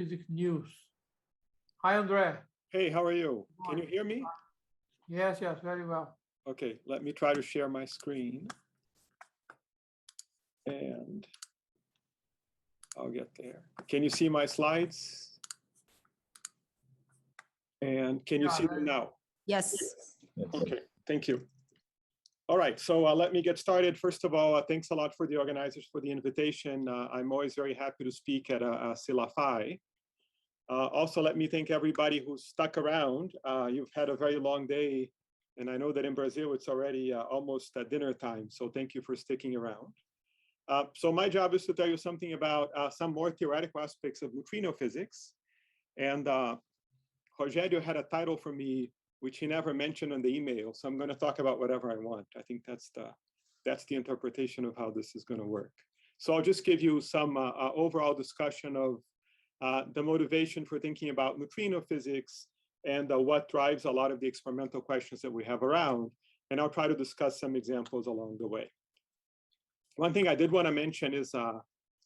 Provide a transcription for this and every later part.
Physics News. Hi, Andre. Hey, how are you? Can you hear me? Yes, yes, very well. Okay, let me try to share my screen. And I'll get there. Can you see my slides? And can you see them now? Yes. Okay, thank you. All right, so let me get started. First of all, thanks a lot for the organizers for the invitation. I'm always very happy to speak at SILAFAE. Also, let me thank everybody who's stuck around. You've had a very long day, and I know that in Brazil it's already almost dinner time, so thank you for sticking around. So my job is to tell you something about some more theoretical aspects of neutrino physics. And Rogério had a title for me, which he never mentioned in the email. So I'm going to talk about whatever I want. I think that's the interpretation of how this is going to work. So I'll just give you some overall discussion of the motivation for thinking about neutrino physics and what drives a lot of the experimental questions that we have around. And I'll try to discuss some examples along the way. One thing I did want to mention is,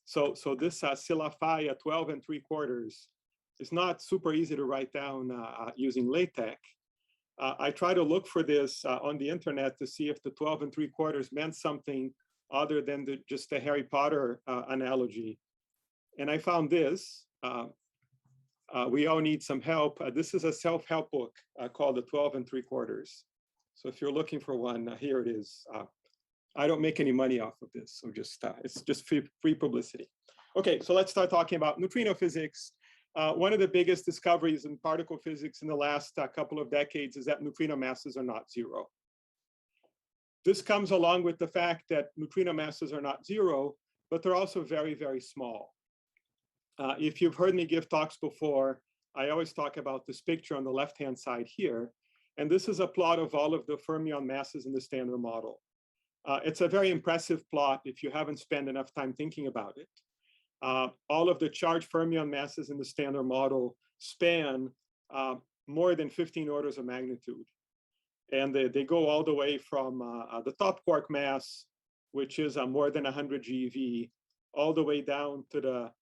so this SILAFAE 12 3/4 is not super easy to write down using LaTeX. I try to look for this on the internet to see if the 12 3/4 meant something other than just the Harry Potter analogy. And I found this. We all need some help. This is a self-help book called The 12 3/4. So if you're looking for one, here it is. I don't make any money off of this, so it's just free publicity. Okay, so let's start talking about neutrino physics. One of the biggest discoveries in particle physics in the last couple of decades is that neutrino masses are not zero. This comes along with the fact that neutrino masses are not zero, but they're also very, very small. If you've heard me give talks before, I always talk about this picture on the left-hand side here. And this is a plot of all of the fermion masses in the Standard Model. It's a very impressive plot if you haven't spent enough time thinking about it. All of the charged fermion masses in the Standard Model span more than 15 orders of magnitude. And they go all the way from the top quark mass, which is more than 100 GeV, all the way down to the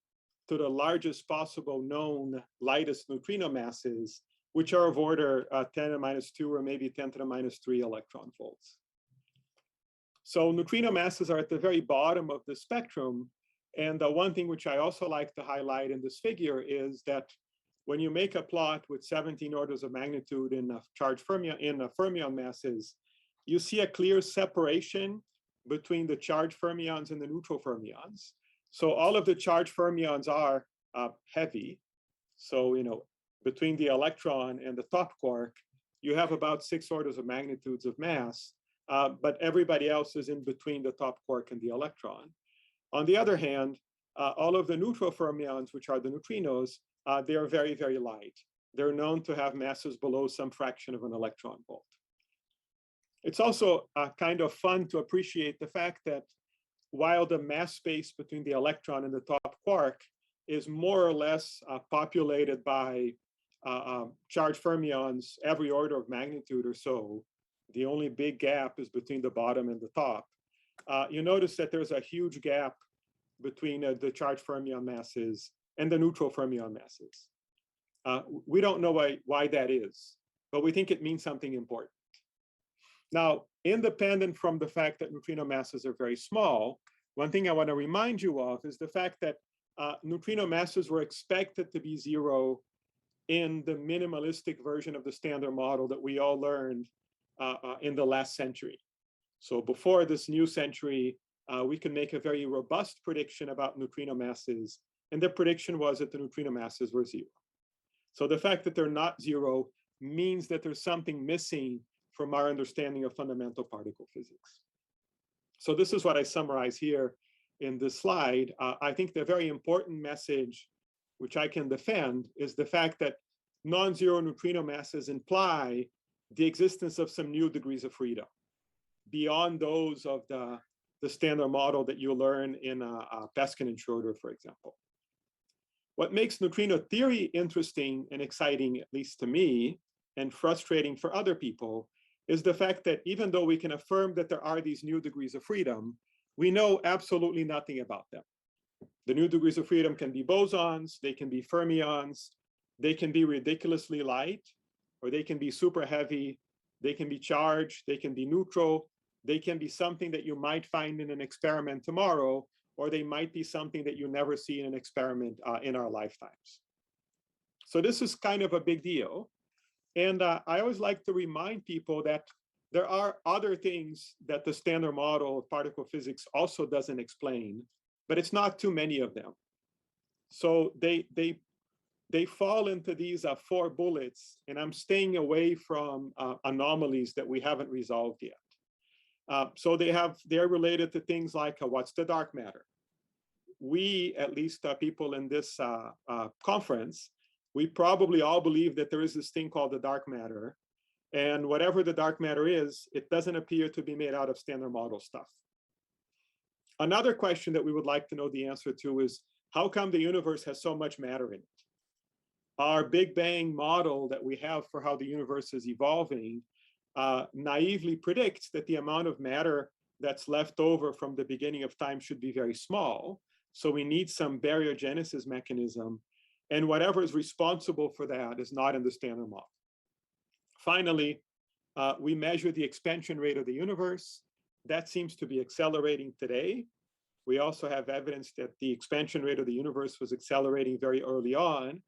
largest possible known lightest neutrino masses, which are of order 10 to the minus 2 or maybe 10 to the minus 3 electron volts. So neutrino masses are at the very bottom of the spectrum. And the one thing which I also like to highlight in this figure is that when you make a plot with 17 orders of magnitude in charged fermion masses, you see a clear separation between the charged fermions and the neutral fermions. So all of the charged fermions are heavy. So, between the electron and the top quark, you have about 6 orders of magnitudes of mass. But everybody else is in between the top quark and the electron. On the other hand, all of the neutral fermions, which are the neutrinos, they are very, very light. They're known to have masses below some fraction of an electron volt. It's also kind of fun to appreciate the fact that while the mass space between the electron and the top quark is more or less populated by charged fermions every order of magnitude or so, the only big gap is between the bottom and the top. You notice that there's a huge gap between the charged fermion masses and the neutral fermion masses. We don't know why that is, but we think it means something important. Now, independent from the fact that neutrino masses are very small, one thing I want to remind you of is the fact that neutrino masses were expected to be zero in the minimalistic version of the Standard Model that we all learned in the last century. So before this new century, we can make a very robust prediction about neutrino masses, and the prediction was that the neutrino masses were zero. So the fact that they're not zero means that there's something missing from our understanding of fundamental particle physics. So this is what I summarize here in this slide. I think the very important message, which I can defend, is the fact that non-zero neutrino masses imply the existence of some new degrees of freedom beyond those of the Standard Model that you learn in Peskin and Schroeder, for example. What makes neutrino theory interesting and exciting, at least to me, and frustrating for other people, is the fact that even though we can affirm that there are these new degrees of freedom, we know absolutely nothing about them. The new degrees of freedom can be bosons, they can be fermions, they can be ridiculously light, or they can be super heavy, they can be charged, they can be neutral, they can be something that you might find in an experiment tomorrow, or they might be something that you never see in an experiment in our lifetimes. So this is kind of a big deal. And I always like to remind people that there are other things that the standard model of particle physics also doesn't explain, but it's not too many of them. So they fall into these 4 bullets, and I'm staying away from anomalies that we haven't resolved yet. So they're related to things like what's the dark matter? We, at least people in this conference, we probably all believe that there is this thing called the dark matter. And whatever the dark matter is, it doesn't appear to be made out of standard model stuff. Another question that we would like to know the answer to is, how come the universe has so much matter in it? Our Big Bang model that we have for how the universe is evolving naively predicts that the amount of matter that's left over from the beginning of time should be very small. So we need some baryogenesis mechanism. And whatever is responsible for that is not in the standard model. Finally, we measure the expansion rate of the universe. That seems to be accelerating today. We also have evidence that the expansion rate of the universe was accelerating very early on.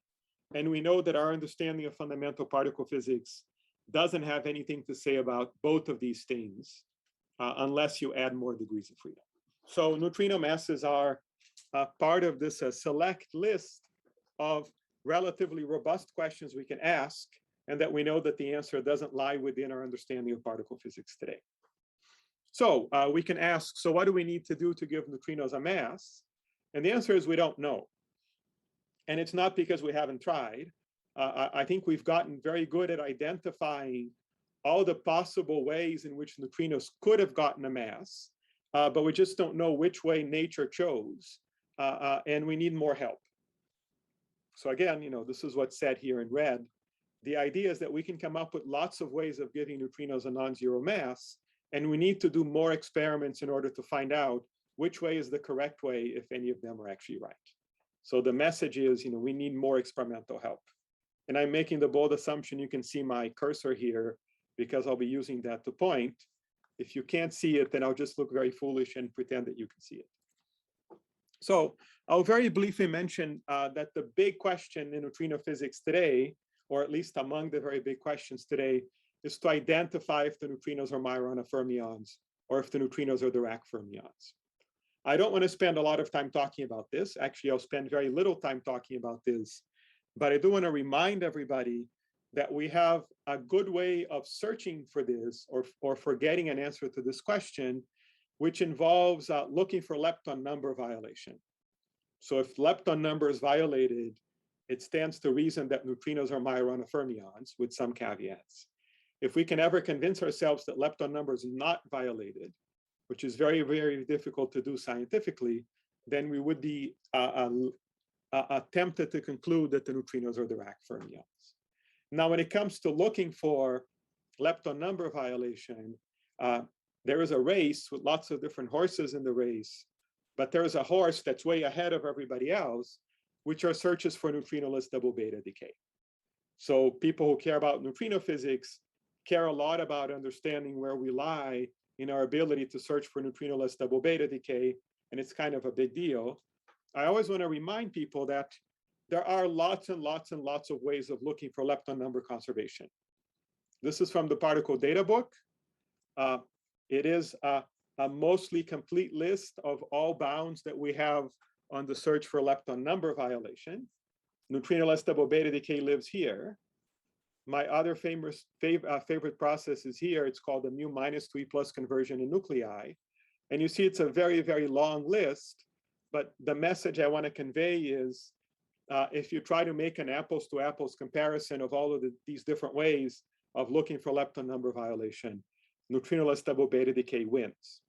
And we know that our understanding of fundamental particle physics doesn't have anything to say about both of these things unless you add more degrees of freedom. So neutrino masses are part of this select list of relatively robust questions we can ask, and that we know that the answer doesn't lie within our understanding of particle physics today. So we can ask, so what do we need to do to give neutrinos a mass? And the answer is we don't know. And it's not because we haven't tried. I think we've gotten very good at identifying all the possible ways in which neutrinos could have gotten a mass, but we just don't know which way nature chose, and we need more help. So again, this is what's said here in red. The idea is that we can come up with lots of ways of giving neutrinos a non-zero mass, and we need to do more experiments in order to find out which way is the correct way, if any of them are actually right. So the message is, we need more experimental help. And I'm making the bold assumption you can see my cursor here, because I'll be using that to point. If you can't see it, then I'll just look very foolish and pretend that you can see it. So I'll very briefly mention that the big question in neutrino physics today, or at least among the very big questions today, is to identify if the neutrinos are Majorana fermions or if the neutrinos are Dirac fermions. I don't want to spend a lot of time talking about this. Actually, I'll spend very little time talking about this. But I do want to remind everybody that we have a good way of searching for this, or for getting an answer to this question, which involves looking for lepton number violation. So if lepton number is violated, it stands to reason that neutrinos are Majorana fermions, with some caveats. If we can ever convince ourselves that lepton number is not violated, which is very, very difficult to do scientifically, then we would be tempted to conclude that the neutrinos are Dirac fermions. Now, when it comes to looking for lepton number violation, there is a race with lots of different horses in the race, but there is a horse that's way ahead of everybody else, which are searches for neutrinoless double beta decay. So people who care about neutrino physics care a lot about understanding where we lie in our ability to search for neutrinoless double beta decay, and it's kind of a big deal. I always want to remind people that there are lots and lots and lots of ways of looking for lepton number conservation. This is from the particle data book. It is a mostly complete list of all bounds that we have on the search for lepton number violation. Neutrinoless double beta decay lives here. My other favorite process is here. It's called the mu-2e+ conversion in nuclei. And you see it's a very, very long list, but the message I want to convey is if you try to make an apples to apples comparison of all of these different ways of looking for lepton number violation, neutrinoless double beta decay wins.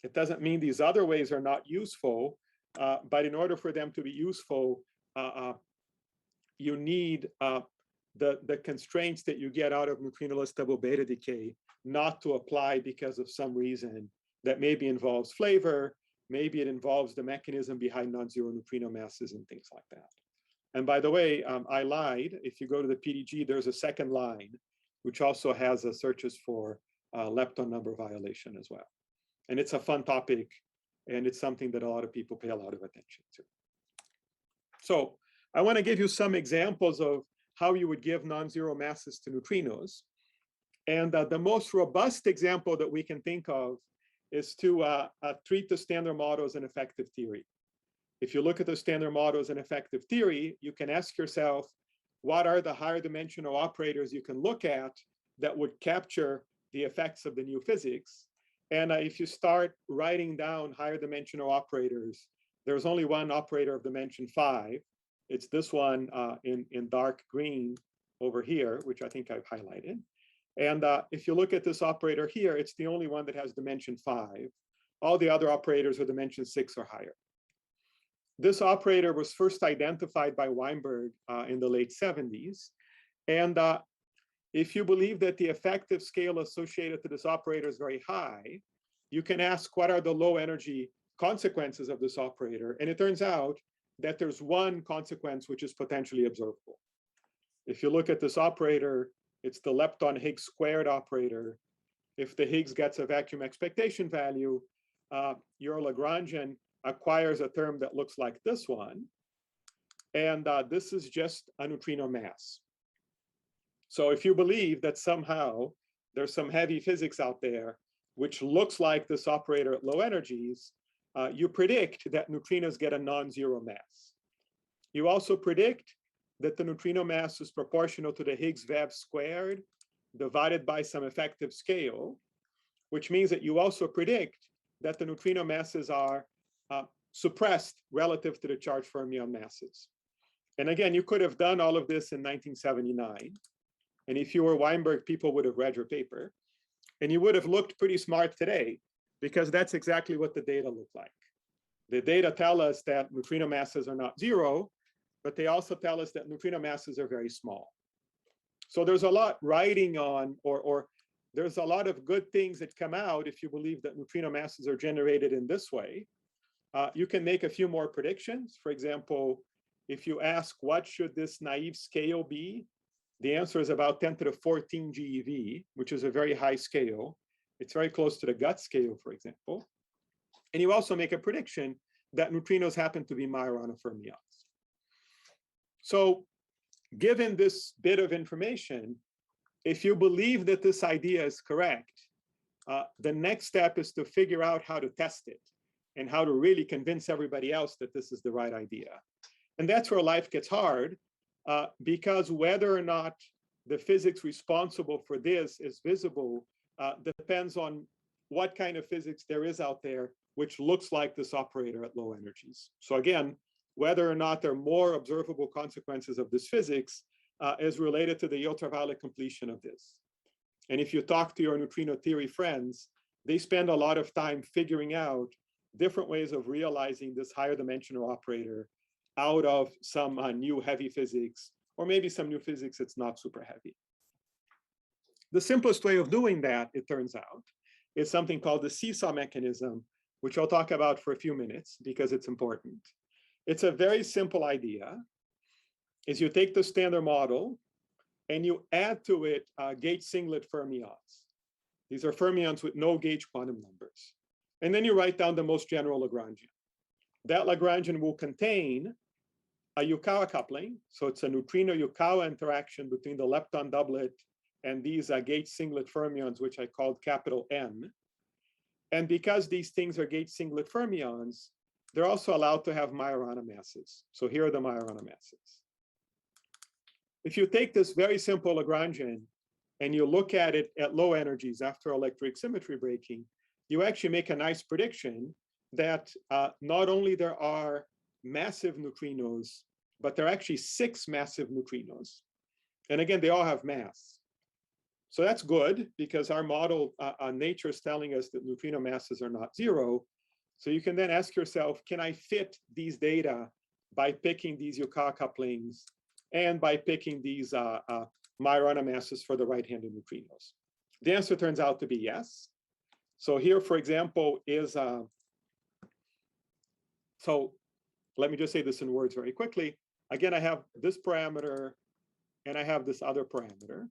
It doesn't mean these other ways are not useful, but in order for them to be useful, you need the constraints that you get out of neutrinoless double beta decay not to apply because of some reason that maybe involves flavor, maybe it involves the mechanism behind non-zero neutrino masses and things like that. And by the way, I lied. If you go to the PDG, there's a second line, which also has searches for lepton number violation as well. And it's a fun topic, and it's something that a lot of people pay a lot of attention to. So I want to give you some examples of how you would give non-zero masses to neutrinos. And the most robust example that we can think of is to treat the standard model as an effective theory. If you look at the standard model as an effective theory, you can ask yourself, what are the higher dimensional operators you can look at that would capture the effects of the new physics? And if you start writing down higher dimensional operators, there's only one operator of dimension 5. It's this one in dark green over here, which I think I've highlighted. And if you look at this operator here, it's the only one that has dimension 5. All the other operators are dimension 6 or higher. This operator was first identified by Weinberg in the late 70s. And if you believe that the effective scale associated to this operator is very high, you can ask what are the low energy consequences of this operator. And it turns out that there's one consequence which is potentially observable. If you look at this operator, it's the lepton Higgs squared operator. If the Higgs gets a vacuum expectation value, your Lagrangian acquires a term that looks like this one. And this is just a neutrino mass. So if you believe that somehow there's some heavy physics out there which looks like this operator at low energies, you predict that neutrinos get a non-zero mass. You also predict that the neutrino mass is proportional to the Higgs VAV squared divided by some effective scale, which means that you also predict that the neutrino masses are suppressed relative to the charged fermion masses. And again, you could have done all of this in 1979. And if you were Weinberg, people would have read your paper. And you would have looked pretty smart today, because that's exactly what the data look like. The data tell us that neutrino masses are not zero, but they also tell us that neutrino masses are very small. So there's a lot riding on, or there's a lot of good things that come out if you believe that neutrino masses are generated in this way. You can make a few more predictions. For example, if you ask what should this naive scale be, the answer is about 10 to the 14 GeV, which is a very high scale. It's very close to the gut scale, for example. And you also make a prediction that neutrinos happen to be Majorana fermions. So given this bit of information, if you believe that this idea is correct, the next step is to figure out how to test it and how to really convince everybody else that this is the right idea. And that's where life gets hard, because whether or not the physics responsible for this is visible depends on what kind of physics there is out there which looks like this operator at low energies. So again, whether or not there are more observable consequences of this physics is related to the ultraviolet completion of this. And if you talk to your neutrino theory friends, they spend a lot of time figuring out different ways of realizing this higher dimensional operator out of some new heavy physics, or maybe some new physics that's not super heavy. The simplest way of doing that, it turns out, is something called the Seesaw Mechanism, which I'll talk about for a few minutes because it's important. It's a very simple idea. Is you take the standard model and you add to it gauge singlet fermions. These are fermions with no gauge quantum numbers. And then you write down the most general Lagrangian. That Lagrangian will contain a Yukawa coupling. So it's a neutrino-Yukawa interaction between the lepton doublet and these gauge singlet fermions, which I called capital N. And because these things are gauge singlet fermions, they're also allowed to have Majorana masses. So here are the Majorana masses. If you take this very simple Lagrangian and you look at it at low energies after electric symmetry breaking, you actually make a nice prediction that not only there are massive neutrinos, but there are actually 6 massive neutrinos. And again, they all have mass. So that's good because our model, nature is telling us that neutrino masses are not zero. So you can then ask yourself, can I fit these data by picking these Yukawa couplings and by picking these Majorana masses for the right-handed neutrinos? The answer turns out to be yes. So here, for example, is So let me just say this in words very quickly. Again, I have this parameter and I have this other parameter.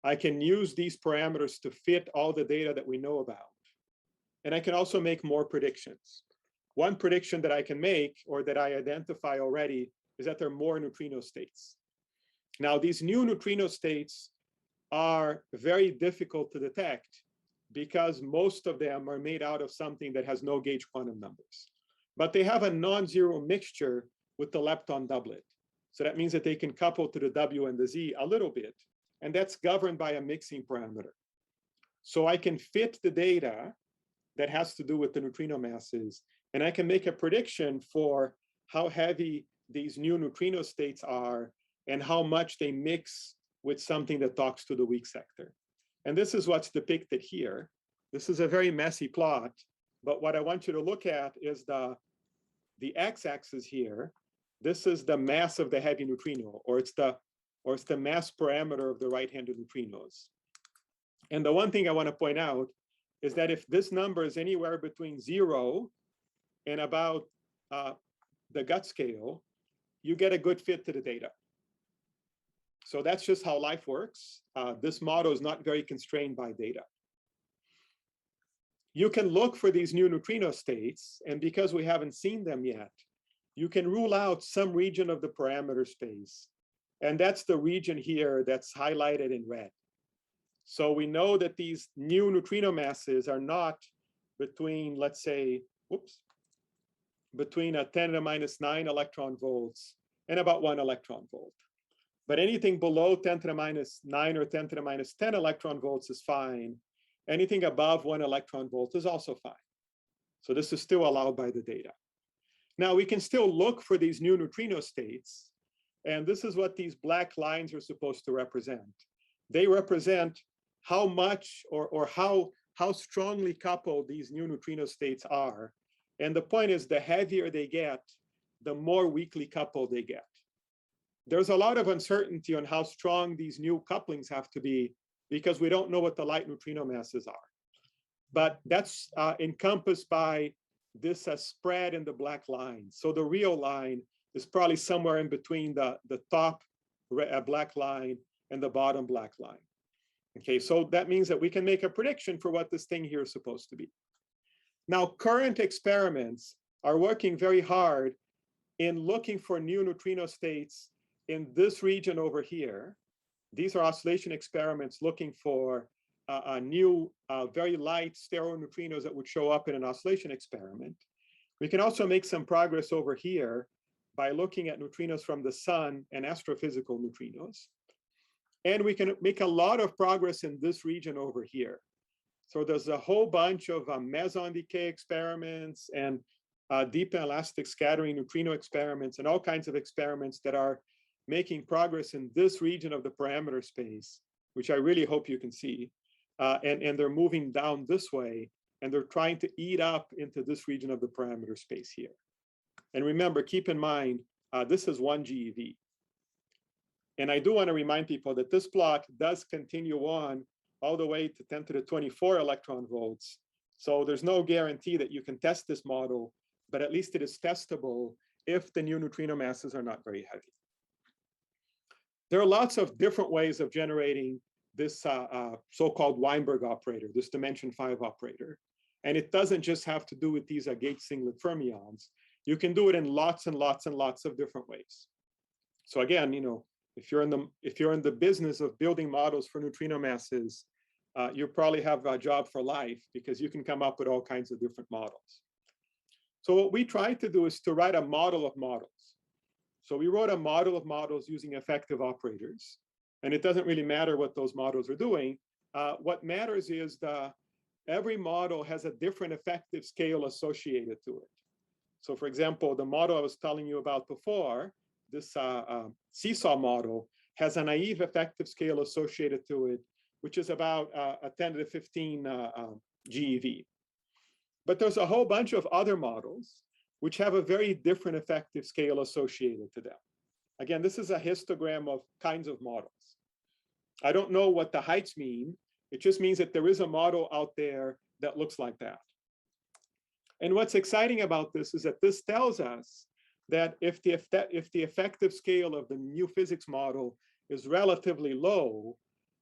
I can use these parameters to fit all the data that we know about. And I can also make more predictions. One prediction that I can make, or that I identify already, is that there are more neutrino states. Now, these new neutrino states are very difficult to detect because most of them are made out of something that has no gauge quantum numbers. But they have a non-zero mixture with the lepton doublet. So that means that they can couple to the W and the Z a little bit, and that's governed by a mixing parameter. So I can fit the data that has to do with the neutrino masses, and I can make a prediction for how heavy these new neutrino states are and how much they mix with something that talks to the weak sector. And this is what's depicted here. This is a very messy plot, but what I want you to look at is the x-axis here. This is the mass of the heavy neutrino, or it's the mass parameter of the right-handed neutrinos. And the one thing I want to point out is that if this number is anywhere between 0 and about the gut scale, you get a good fit to the data. So that's just how life works. This model is not very constrained by data. You can look for these new neutrino states, and because we haven't seen them yet, you can rule out some region of the parameter space. And that's the region here that's highlighted in red. So we know that these new neutrino masses are not between, let's say, between a 10 to the minus 9 electron volts and about 1 electron volt. But anything below 10 to the minus 9 or 10 to the minus 10 electron volts is fine. Anything above 1 electron volt is also fine. So this is still allowed by the data. Now we can still look for these new neutrino states. And this is what these black lines are supposed to represent. They represent how much or how strongly coupled these new neutrino states are. And the point is, the heavier they get, the more weakly coupled they get. There's a lot of uncertainty on how strong these new couplings have to be because we don't know what the light neutrino masses are. But that's encompassed by this spread in the black line. So the real line is probably somewhere in between the top black line and the bottom black line. Okay, so that means that we can make a prediction for what this thing here is supposed to be. Now, current experiments are working very hard in looking for new neutrino states in this region over here. These are oscillation experiments looking for new, very light stereo neutrinos that would show up in an oscillation experiment. We can also make some progress over here by looking at neutrinos from the sun and astrophysical neutrinos. And we can make a lot of progress in this region over here. So there's a whole bunch of meson decay experiments and deep and elastic scattering neutrino experiments and all kinds of experiments that are making progress in this region of the parameter space, which I really hope you can see. And they're moving down this way, and they're trying to eat up into this region of the parameter space here. And remember, keep in mind, this is 1 GeV. And I do want to remind people that this plot does continue on all the way to 10 to the 24 electron volts. So there's no guarantee that you can test this model, but at least it is testable if the new neutrino masses are not very heavy. There are lots of different ways of generating this so-called Weinberg operator, this dimension 5 operator. And it doesn't just have to do with these gauge singlet fermions. You can do it in lots and lots and lots of different ways. So again, you know, if you're in the business of building models for neutrino masses, you probably have a job for life because you can come up with all kinds of different models. So what we tried to do is to write a model of models. So we wrote a model of models using effective operators. And it doesn't really matter what those models are doing. What matters is every model has a different effective scale associated to it. So for example, the model I was telling you about before, this Seesaw model, has a naive effective scale associated to it, which is about a 10 to the 15 GeV. But there's a whole bunch of other models which have a very different effective scale associated to them. Again, this is a histogram of kinds of models. I don't know what the heights mean. It just means that there is a model out there that looks like that. And what's exciting about this is that this tells us that if the effective scale of the new physics model is relatively low,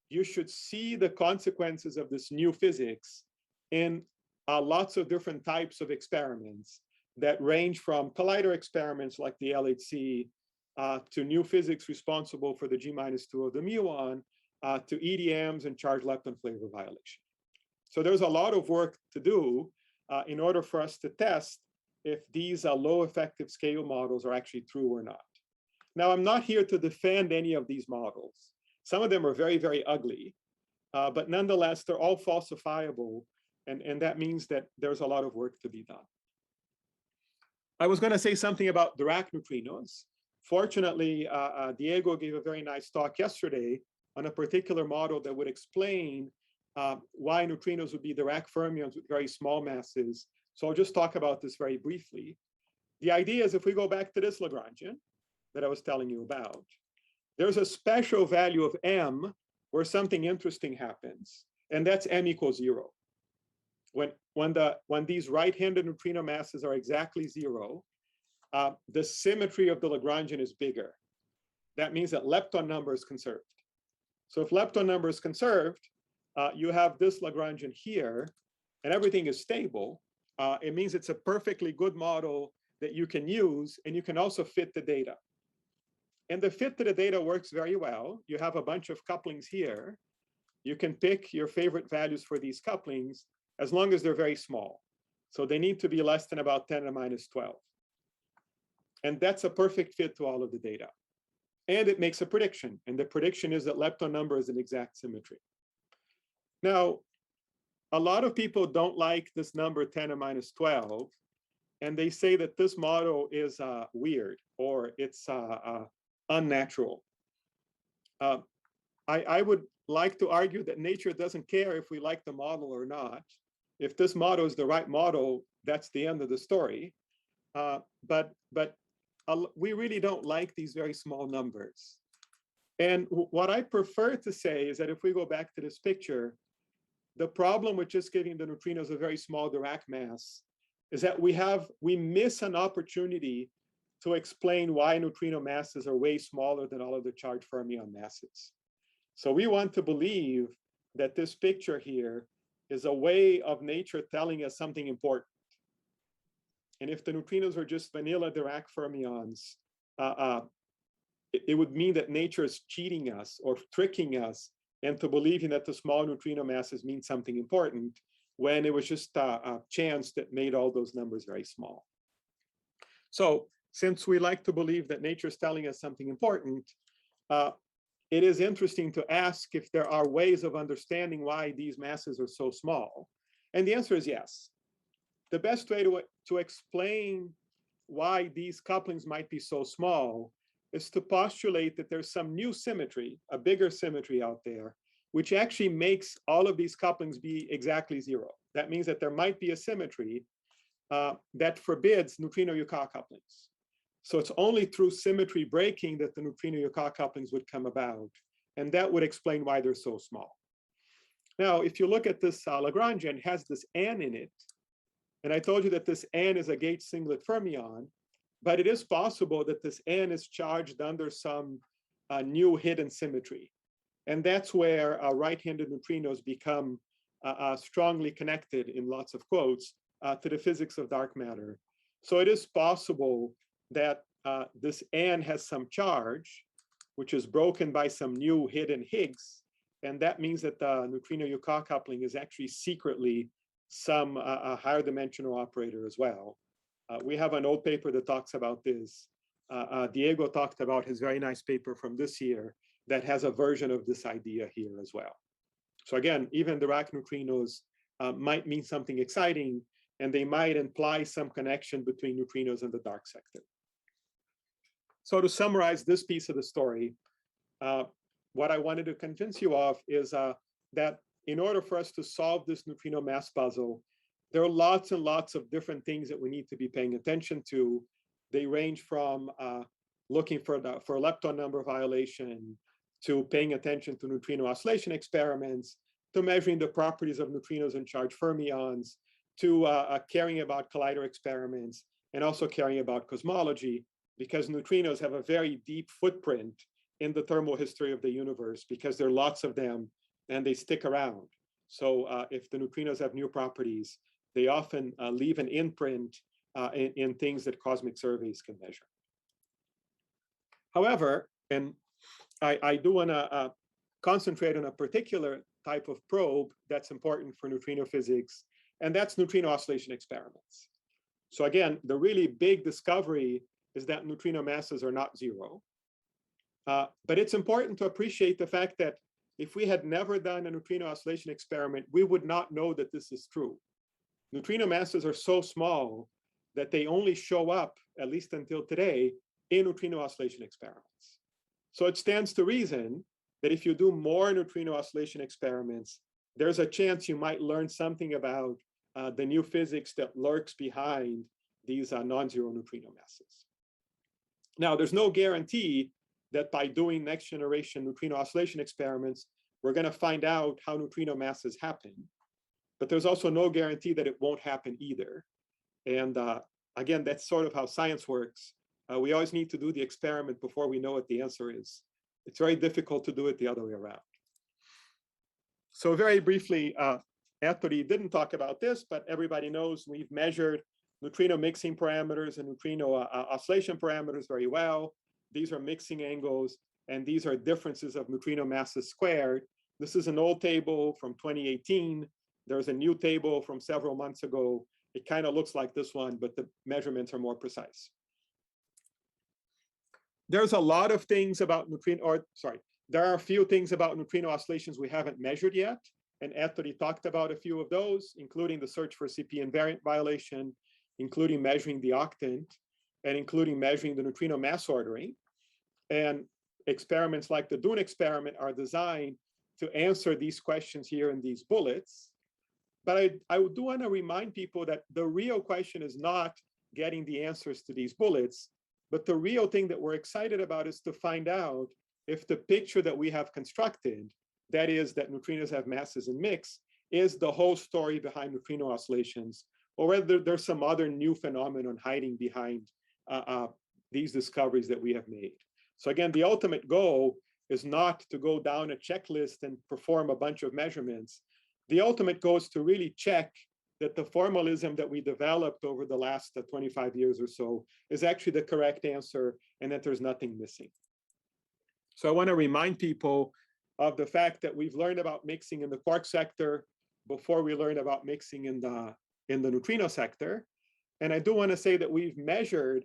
you should see the consequences of this new physics in lots of different types of experiments that range from collider experiments like the LHC to new physics responsible for the G-2 of the muon to EDMs and charged lepton flavor violation. So there's a lot of work to do in order for us to test if these low effective scale models are actually true or not. Now, I'm not here to defend any of these models. Some of them are very, very ugly, but nonetheless, they're all falsifiable, and that means that there's a lot of work to be done. I was going to say something about Dirac neutrinos. Fortunately, Diego gave a very nice talk yesterday on a particular model that would explain why neutrinos would be Dirac fermions with very small masses. So I'll just talk about this very briefly. The idea is if we go back to this Lagrangian that I was telling you about, there's a special value of m where something interesting happens, and that's m equals 0. When these right-handed neutrino masses are exactly 0, the symmetry of the Lagrangian is bigger. That means that lepton number is conserved. So if lepton number is conserved, you have this Lagrangian here, and everything is stable. It means it's a perfectly good model that you can use, and you can also fit the data. And the fit to the data works very well. You have a bunch of couplings here. You can pick your favorite values for these couplings as long as they're very small. So they need to be less than about 10 to the minus 12. And that's a perfect fit to all of the data. And it makes a prediction. And the prediction is that lepton number is an exact symmetry. Now, a lot of people don't like this number 10 to the minus 12. And they say that this model is weird or it's unnatural. I would like to argue that nature doesn't care if we like the model or not. If this model is the right model, that's the end of the story. But we really don't like these very small numbers. And what I prefer to say is that if we go back to this picture, the problem with just giving the neutrinos a very small Dirac mass is that we miss an opportunity to explain why neutrino masses are way smaller than all of the charged fermion masses. So we want to believe that this picture here is a way of nature telling us something important. And if the neutrinos are just vanilla Dirac fermions, it would mean that nature is cheating us or tricking us into believing that the small neutrino masses mean something important when it was just a chance that made all those numbers very small. So since we like to believe that nature is telling us something important, it is interesting to ask if there are ways of understanding why these masses are so small. And the answer is yes. The best way to explain why these couplings might be so small is to postulate that there's some new symmetry, a bigger symmetry out there, which actually makes all of these couplings be exactly 0. That means that there might be a symmetry that forbids neutrino-Yukawa couplings. So it's only through symmetry breaking that the neutrino-Yukawa couplings would come about. And that would explain why they're so small. Now, if you look at this Lagrangian, it has this n in it. And I told you that this n is a gauge singlet fermion. But it is possible that this n is charged under some new hidden symmetry. And that's where right-handed neutrinos become strongly connected, in lots of quotes, to the physics of dark matter. So it is possible that this n has some charge, which is broken by some new hidden Higgs. And that means that the neutrino-Yukawa coupling is actually secretly some higher dimensional operator as well. We have an old paper that talks about this. Diego talked about his very nice paper from this year that has a version of this idea here as well. So again, even Dirac neutrinos might mean something exciting, and they might imply some connection between neutrinos and the dark sector. So to summarize this piece of the story, what I wanted to convince you of is that in order for us to solve this neutrino mass puzzle, there are lots and lots of different things that we need to be paying attention to. They range from looking for lepton number violation, to paying attention to neutrino oscillation experiments, to measuring the properties of neutrinos and charged fermions, to caring about collider experiments and also caring about cosmology, because neutrinos have a very deep footprint in the thermal history of the universe because there are lots of them and they stick around. So if the neutrinos have new properties, they often leave an imprint in things that cosmic surveys can measure. However, and I do want to concentrate on a particular type of probe that's important for neutrino physics, and that's neutrino oscillation experiments. So again, the really big discovery is that neutrino masses are not zero. But it's important to appreciate the fact that if we had never done a neutrino oscillation experiment, we would not know that this is true. Neutrino masses are so small that they only show up, at least until today, in neutrino oscillation experiments. So it stands to reason that if you do more neutrino oscillation experiments, there's a chance you might learn something about the new physics that lurks behind these non-zero neutrino masses. Now, there's no guarantee that by doing next generation neutrino oscillation experiments, we're going to find out how neutrino masses happen. But there's also no guarantee that it won't happen either. And again, that's sort of how science works. We always need to do the experiment before we know what the answer is. It's very difficult to do it the other way around. So very briefly, Anthony didn't talk about this, but everybody knows we've measured neutrino mixing parameters and neutrino oscillation parameters very well. These are mixing angles, and these are differences of neutrino masses squared. This is an old table from 2018. There's a new table from several months ago. It kind of looks like this one, but the measurements are more precise. There's a lot of things about there are a few things about neutrino oscillations we haven't measured yet. And Anthony talked about a few of those, including the search for CP invariant violation, including measuring the octant, and including measuring the neutrino mass ordering. And experiments like the Dune experiment are designed to answer these questions here in these bullets. But I do want to remind people that the real question is not getting the answers to these bullets, but the real thing that we're excited about is to find out if the picture that we have constructed, that is that neutrinos have masses and mix, is the whole story behind neutrino oscillations, or whether there's some other new phenomenon hiding behind these discoveries that we have made. So again, the ultimate goal is not to go down a checklist and perform a bunch of measurements. The ultimate goal is to really check that the formalism that we developed over the last 25 years or so is actually the correct answer and that there's nothing missing. So I want to remind people of the fact that we've learned about mixing in the quark sector before we learned about mixing in the neutrino sector. And I do want to say that we've measured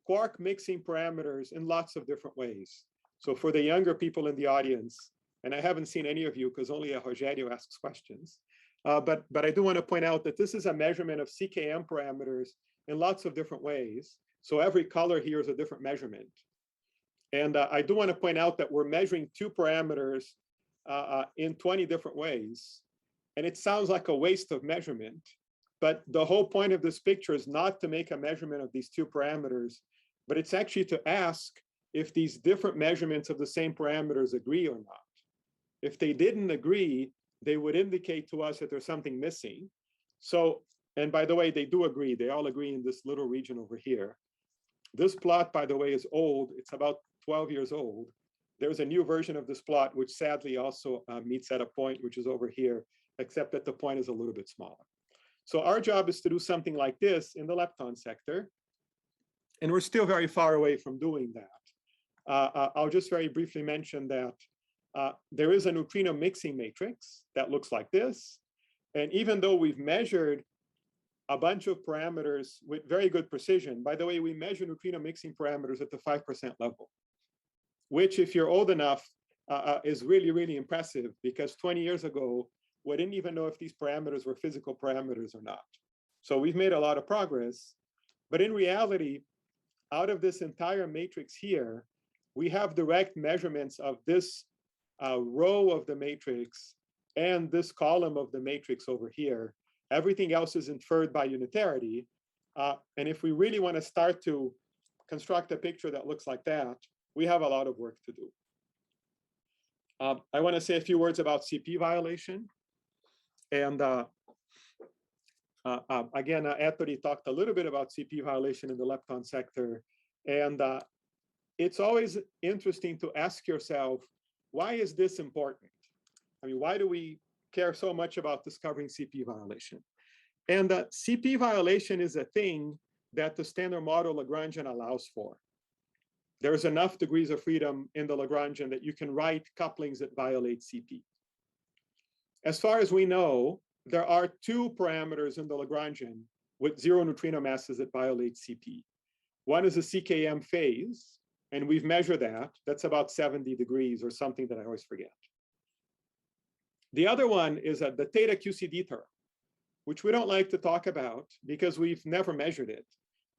quark mixing parameters in lots of different ways. So for the younger people in the audience, and I haven't seen any of you because only a Rogério asks questions, but I do want to point out that this is a measurement of CKM parameters in lots of different ways. So every color here is a different measurement. And I do want to point out that we're measuring two parameters in 20 different ways. And it sounds like a waste of measurement, but the whole point of this picture is not to make a measurement of these two parameters, but it's actually to ask if these different measurements of the same parameters agree or not. If they didn't agree, they would indicate to us that there's something missing. So, and by the way, they do agree. They all agree in this little region over here. This plot, by the way, is old. It's about 12 years old. There's a new version of this plot, which sadly also meets at a point which is over here, except that the point is a little bit smaller. So our job is to do something like this in the lepton sector. And we're still very far away from doing that. I'll just very briefly mention that there is a neutrino mixing matrix that looks like this. And even though we've measured a bunch of parameters with very good precision, by the way, we measure neutrino mixing parameters at the 5% level, which if you're old enough is really, really impressive because 20 years ago, we didn't even know if these parameters were physical parameters or not. So we've made a lot of progress, but in reality, out of this entire matrix here, we have direct measurements of this row of the matrix and this column of the matrix over here. Everything else is inferred by unitarity. And if we really want to start to construct a picture that looks like that, we have a lot of work to do. I want to say a few words about CP violation. And Again, Anthony talked a little bit about CP violation in the lepton sector. And it's always interesting to ask yourself, why is this important? I mean, why do we care so much about discovering CP violation? And CP violation is a thing that the standard model Lagrangian allows for. There's enough degrees of freedom in the Lagrangian that you can write couplings that violate CP. As far as we know, there are two parameters in the Lagrangian with zero neutrino masses that violate CP. One is a CKM phase, and we've measured that. That's about 70 degrees or something that I always forget. The other one is the theta QCD term, which we don't like to talk about because we've never measured it.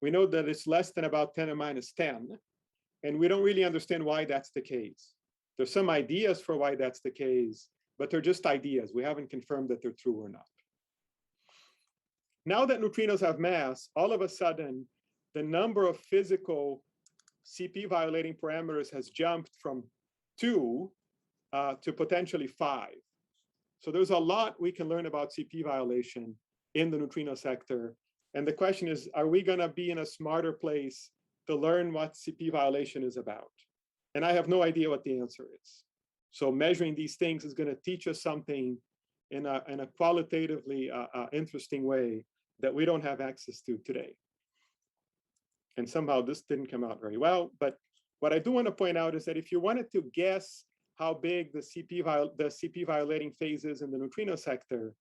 We know that it's less than about 10 to the minus 10, and we don't really understand why that's the case. There's some ideas for why that's the case, but they're just ideas. We haven't confirmed that they're true or not. Now that neutrinos have mass, all of a sudden, the number of physical CP violating parameters has jumped from 2 to potentially 5. So there's a lot we can learn about CP violation in the neutrino sector. And the question is, are we going to be in a smarter place to learn what CP violation is about? And I have no idea what the answer is. So measuring these things is going to teach us something in a qualitatively interesting way that we don't have access to today. And somehow this didn't come out very well. But what I do want to point out is that if you wanted to guess how big the CP violating phase is in the neutrino sector,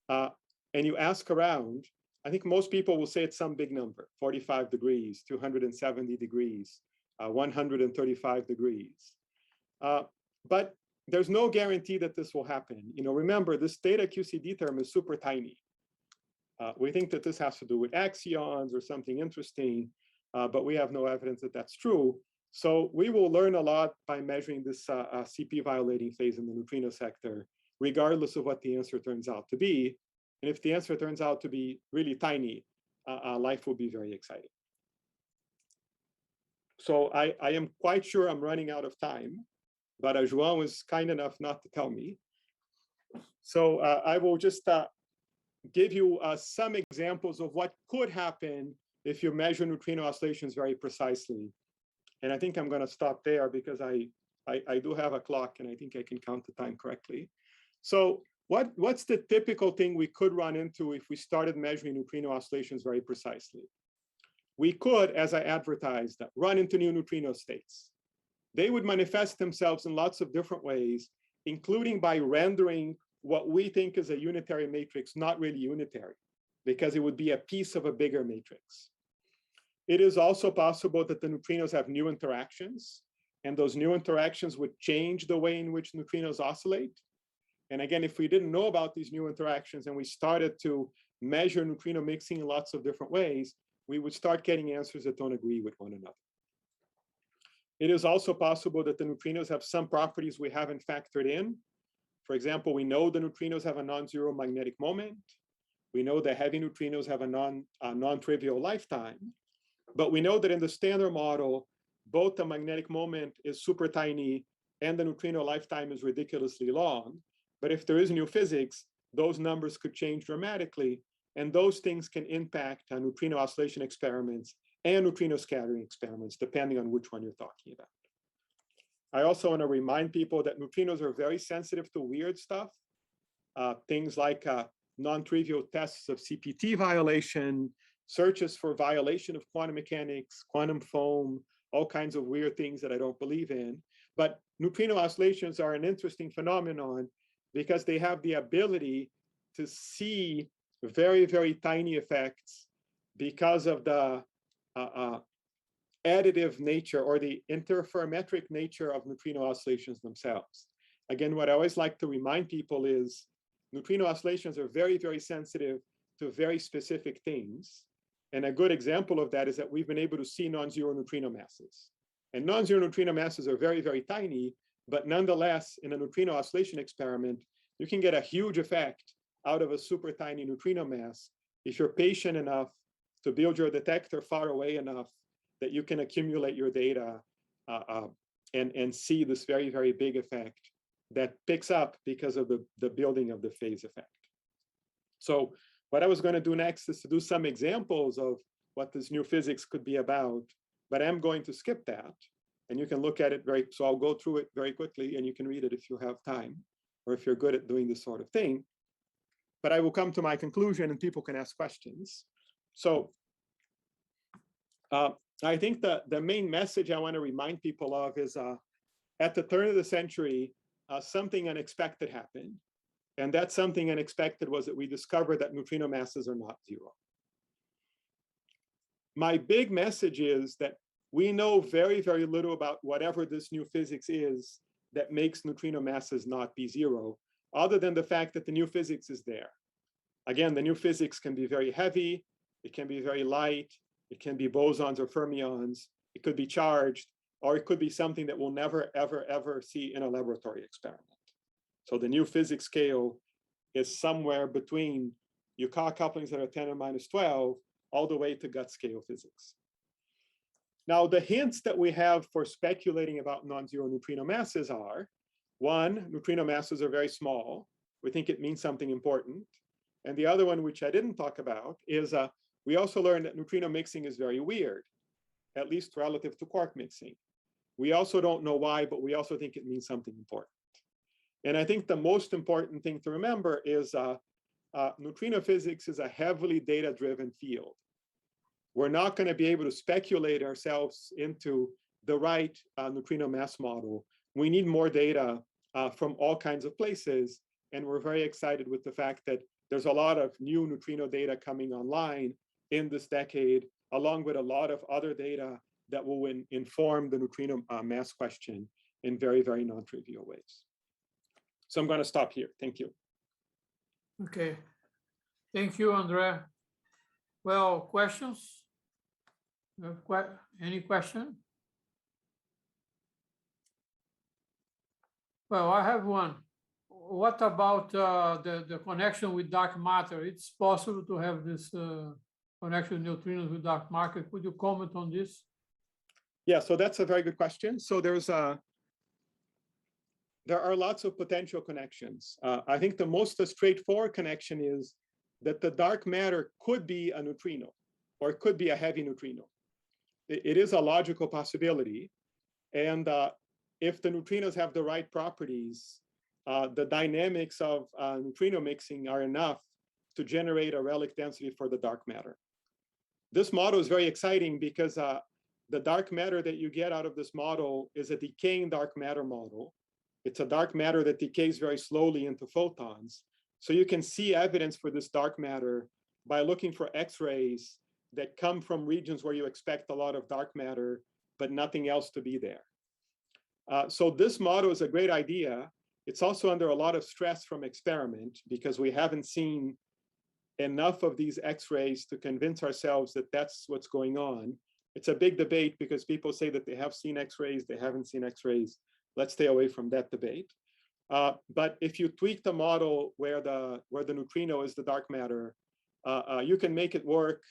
and you ask around, I think most people will say it's some big number, 45 degrees, 270 degrees, 135 degrees. But there's no guarantee that this will happen. You know, remember, this theta QCD term is super tiny. We think that this has to do with axions or something interesting, but we have no evidence that that's true. So we will learn a lot by measuring this CP violating phase in the neutrino sector, regardless of what the answer turns out to be. And if the answer turns out to be really tiny, life will be very exciting. So I am quite sure I'm running out of time, but João was kind enough not to tell me. So I will just give you some examples of what could happen if you measure neutrino oscillations very precisely. And I think I'm going to stop there because I do have a clock and I think I can count the time correctly. So what's the typical thing we could run into if we started measuring neutrino oscillations very precisely? We could, as I advertised, run into new neutrino states. They would manifest themselves in lots of different ways, including by rendering what we think is a unitary matrix not really unitary, because it would be a piece of a bigger matrix. It is also possible that the neutrinos have new interactions, and those new interactions would change the way in which neutrinos oscillate. And again, if we didn't know about these new interactions and we started to measure neutrino mixing in lots of different ways, we would start getting answers that don't agree with one another. It is also possible that the neutrinos have some properties we haven't factored in. For example, we know the neutrinos have a non-zero magnetic moment. We know the heavy neutrinos have a non-trivial lifetime. But we know that in the standard model, both the magnetic moment is super tiny and the neutrino lifetime is ridiculously long. But if there is new physics, those numbers could change dramatically. And those things can impact neutrino oscillation experiments and neutrino scattering experiments, depending on which one you're talking about. I also want to remind people that neutrinos are very sensitive to weird stuff. Things like non-trivial tests of CPT violation, searches for violation of quantum mechanics, quantum foam, all kinds of weird things that I don't believe in. But neutrino oscillations are an interesting phenomenon because they have the ability to see very, very tiny effects because of the additive nature or the interferometric nature of neutrino oscillations themselves. Again, what I always like to remind people is neutrino oscillations are very, very sensitive to very specific things. And a good example of that is that we've been able to see non-zero neutrino masses. And non-zero neutrino masses are very, very tiny, but nonetheless, in a neutrino oscillation experiment, you can get a huge effect out of a super tiny neutrino mass if you're patient enough to build your detector far away enough that you can accumulate your data and see this very, very big effect that picks up because of the building of the phase effect. So What I was going to do next is to do some examples of what this new physics could be about, but I'm going to skip that. And you can look at it so I'll go through it very quickly and you can read it if you have time, or if you're good at doing this sort of thing. But I will come to my conclusion and people can ask questions. So I think the main message I want to remind people of is at the turn of the century, something unexpected happened. And that something unexpected was that we discovered that neutrino masses are not zero. My big message is that we know very, very little about whatever this new physics is that makes neutrino masses not be zero, other than the fact that the new physics is there. Again, the new physics can be very heavy, it can be very light, it can be bosons or fermions, it could be charged, or it could be something that we'll never, ever, ever see in a laboratory experiment. So the new physics scale is somewhere between Yukawa couplings that are 10 to minus 12 all the way to gut scale physics. Now, the hints that we have for speculating about non-zero neutrino masses are, one, neutrino masses are very small. We think it means something important. And the other one, which I didn't talk about, is we also learned that neutrino mixing is very weird, at least relative to quark mixing. We also don't know why, but we also think it means something important. And I think the most important thing to remember is neutrino physics is a heavily data-driven field. We're not going to be able to speculate ourselves into the right neutrino mass model. We need more data from all kinds of places. And we're very excited with the fact that there's a lot of new neutrino data coming online in this decade, along with a lot of other data that will inform the neutrino mass question in very, very non-trivial ways. So I'm going to stop here. Thank you. Okay. Thank you, Andre. Well, questions? Any question? Well, I have one. What about the connection with dark matter? It's possible to have this connection with neutrinos with dark matter. Could you comment on this? Yeah, so that's a very good question. So there are lots of potential connections. I think the most straightforward connection is that the dark matter could be a neutrino, or it could be a heavy neutrino. It is a logical possibility. And if the neutrinos have the right properties, the dynamics of neutrino mixing are enough to generate a relic density for the dark matter. This model is very exciting because the dark matter that you get out of this model is a decaying dark matter model. It's a dark matter that decays very slowly into photons. So you can see evidence for this dark matter by looking for X-rays that come from regions where you expect a lot of dark matter, but nothing else to be there. So this model is a great idea. It's also under a lot of stress from experiment because we haven't seen enough of these X-rays to convince ourselves that that's what's going on. It's a big debate because people say that they have seen X-rays, they haven't seen X-rays. Let's stay away from that debate. But if you tweak the model where the neutrino is the dark matter, you can make it work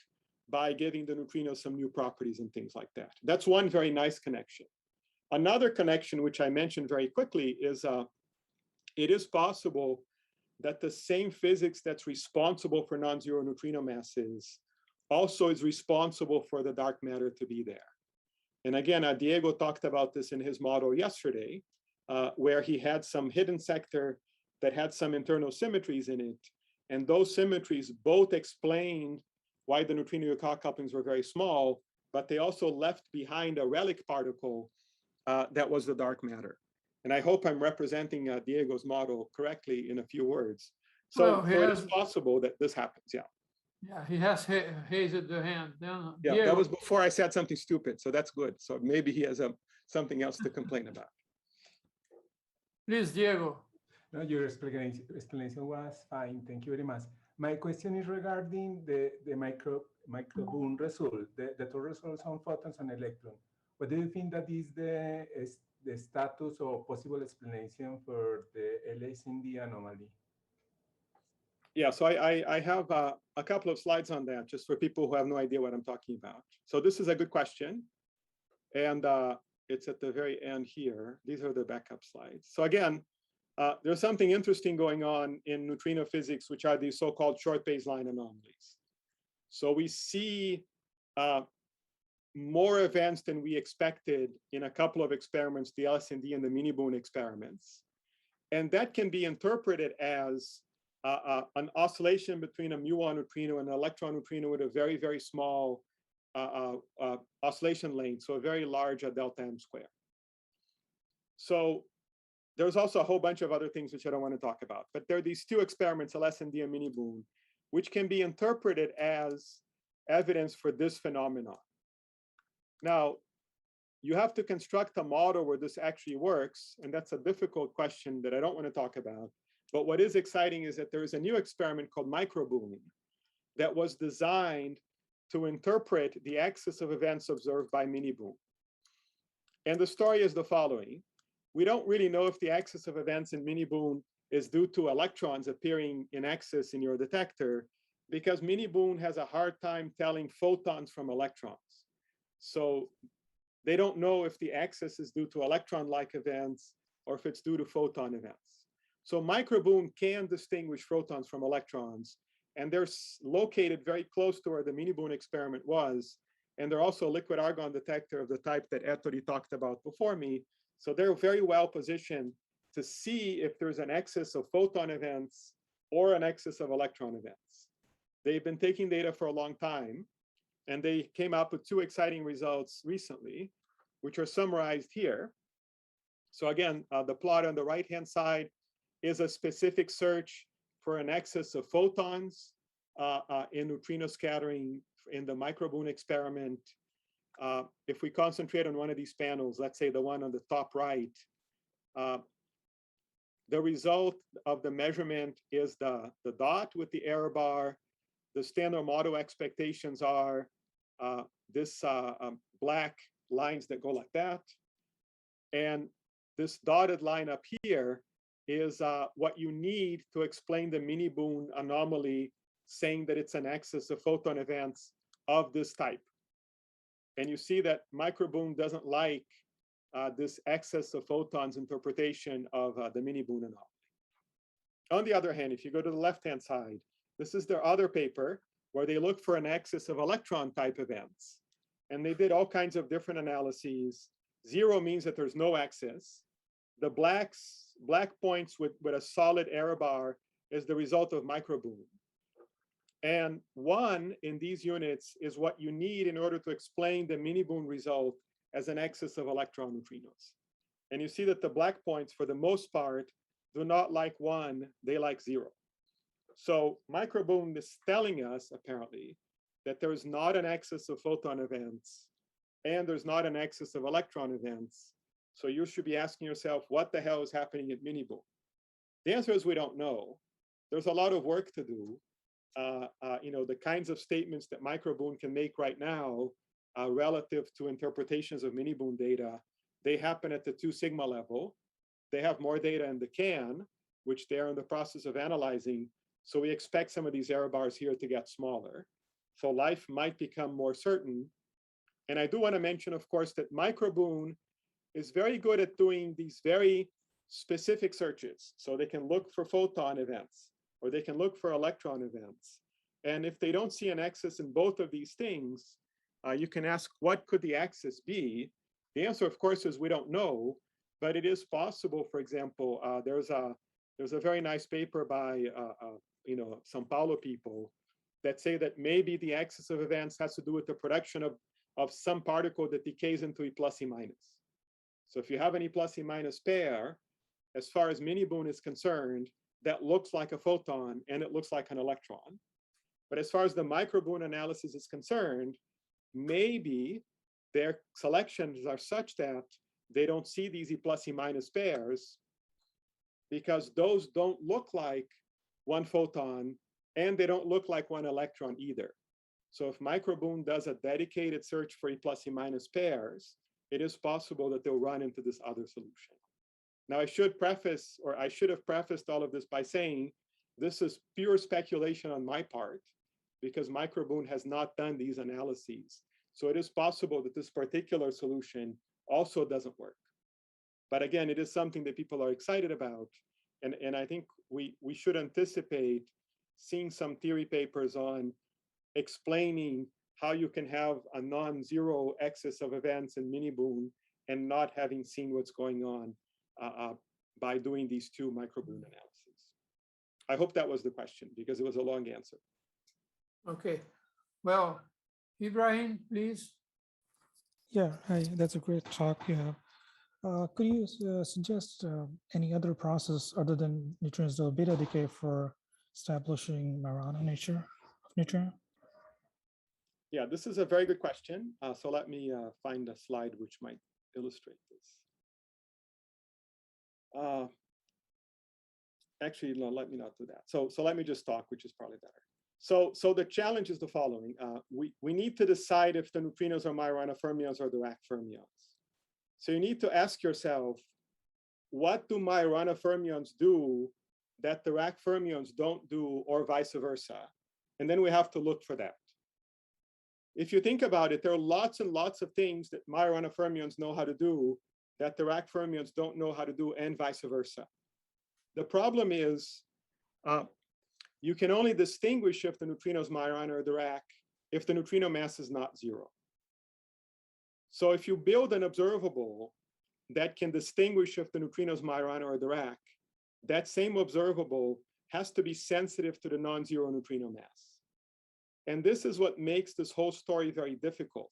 by giving the neutrino some new properties and things like that. That's one very nice connection. Another connection, which I mentioned very quickly, is it is possible that the same physics that's responsible for non-zero neutrino masses also is responsible for the dark matter to be there. And again, Diego talked about this in his model yesterday, where he had some hidden sector that had some internal symmetries in it. And those symmetries both explained why the neutrino Yukawa couplings were very small, but they also left behind a relic particle that was the dark matter. And I hope I'm representing Diego's model correctly in a few words. So, so it is possible that this happens, yeah. Yeah, he has raised the hand. Then, yeah, Diego. that was before I said something stupid, so that's good. So maybe he has something else to complain about. Please, Diego. No, your explanation was fine. Thank you very much. My question is regarding the micro-boom result, the two results on photons and electrons. What do you think that is the status or possible explanation for the LA-Cindy anomaly? Yeah, so I have a couple of slides on that, just for people who have no idea what I'm talking about. So this is a good question. And it's at the very end here. These are the backup slides. So again, There's something interesting going on in neutrino physics, which are these so-called short baseline anomalies. So we see more events than we expected in a couple of experiments, the LSND and the mini-Boone experiments. And that can be interpreted as an oscillation between a muon neutrino and an electron neutrino with a very, very small oscillation length, so a very large delta M square. So there's also a whole bunch of other things which I don't want to talk about, but there are these two experiments, LSND and mini-Boone, which can be interpreted as evidence for this phenomenon. Now, you have to construct a model where this actually works, and that's a difficult question that I don't want to talk about. But what is exciting is that there is a new experiment called microBoone that was designed to interpret the axis of events observed by mini-Boone. And the story is the following. We don't really know if the axis of events in mini-Boone is due to electrons appearing in excess in your detector, because mini-Boone has a hard time telling photons from electrons. So they don't know if the axis is due to electron-like events or if it's due to photon events. So microBoone can distinguish photons from electrons, and they're located very close to where the mini-Boone experiment was. And they're also a liquid argon detector of the type that Ettore talked about before me. So they're very well positioned to see if there's an excess of photon events or an excess of electron events. They've been taking data for a long time, and they came up with two exciting results recently, which are summarized here. So again, the plot on the right-hand side is a specific search for an excess of photons in neutrino scattering in the microBoone experiment. If we concentrate on one of these panels, let's say the one on the top right, the result of the measurement is the dot with the error bar. The standard model expectations are this black lines that go like that. And this dotted line up here is what you need to explain the mini-Boone anomaly, saying that it's an excess of photon events of this type. And you see that microBoone doesn't like this excess of photons interpretation of the mini-Boone anomaly. On the other hand, if you go to the left-hand side, this is their other paper where they look for an excess of electron type events. And they did all kinds of different analyses. 0 means that there's no excess. The black points with a solid error bar is the result of microBoone. And 1 in these units is what you need in order to explain the mini-Boone result as an excess of electron neutrinos. And you see that the black points, for the most part, do not like 1, they like 0. So microBoone is telling us, apparently, that there is not an excess of photon events, and there's not an excess of electron events. So you should be asking yourself, what the hell is happening at mini-Boone? The answer is we don't know. There's a lot of work to do. The kinds of statements that microBoone can make right now relative to interpretations of mini-Boone data, they happen at the 2 sigma level. They have more data in the CAN, which they're in the process of analyzing. So we expect some of these error bars here to get smaller. So life might become more certain. And I do want to mention, of course, that microBoone is very good at doing these very specific searches. So they can look for photon events, or they can look for electron events. And if they don't see an excess in both of these things, you can ask, what could the axis be? The answer, of course, is we don't know, but it is possible. For example, there's a very nice paper by São Paulo people that say that maybe the axis of events has to do with the production of some particle that decays into E plus E minus. So if you have an E plus E minus pair, as far as mini-Boone is concerned, that looks like a photon and it looks like an electron. But as far as the microBoone analysis is concerned, maybe their selections are such that they don't see these E plus E minus pairs because those don't look like one photon and they don't look like one electron either. So if microBoone does a dedicated search for E plus E minus pairs, it is possible that they'll run into this other solution. Now I should have prefaced all of this by saying, this is pure speculation on my part because microBoone has not done these analyses. So it is possible that this particular solution also doesn't work. But again, it is something that people are excited about. And I think we should anticipate seeing some theory papers on explaining how you can have a non-zero excess of events in mini-boon and not having seen what's going on by doing these two microboon analyses. I hope that was the question, because it was a long answer. Okay. Well, Ibrahim, please. Yeah, hi, that's a great talk you have. Could you suggest any other process other than neutrinos double beta decay for establishing Majorana nature of neutrino? Yeah, this is a very good question. So let me find a slide which might illustrate this. Actually, no, let me not do that. So let me just talk, which is probably better. So the challenge is the following. We need to decide if the neutrinos are Majorana fermions or Dirac fermions. So you need to ask yourself, what do Majorana fermions do that Dirac fermions don't do, or vice versa? And then we have to look for that. If you think about it, there are lots and lots of things that Majorana fermions know how to do that Dirac fermions don't know how to do, and vice versa. The problem is, you can only distinguish if the neutrino is Majorana or Dirac if the neutrino mass is not zero. So if you build an observable that can distinguish if the neutrino is Majorana or Dirac, that same observable has to be sensitive to the non-zero neutrino mass. And this is what makes this whole story very difficult,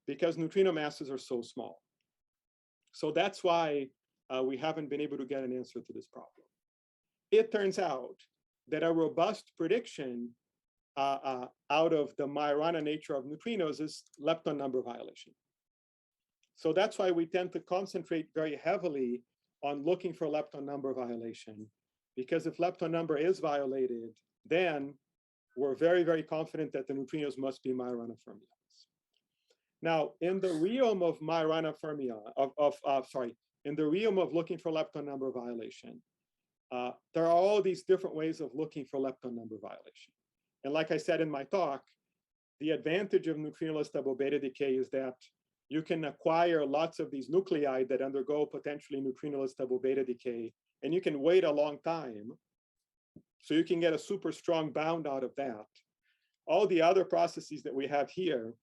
because neutrino masses are so small. So that's why we haven't been able to get an answer to this problem. It turns out that a robust prediction out of the Majorana nature of neutrinos is lepton number violation. So that's why we tend to concentrate very heavily on looking for lepton number violation, because if lepton number is violated, then we're very, very confident that the neutrinos must be Majorana fermions. Now, in the realm of Majorana fermion, in the realm of looking for lepton number violation, there are all these different ways of looking for lepton number violation. And like I said in my talk, the advantage of neutrinoless double beta decay is that you can acquire lots of these nuclei that undergo potentially neutrinoless double beta decay, and you can wait a long time. So you can get a super strong bound out of that. All the other processes that we have here,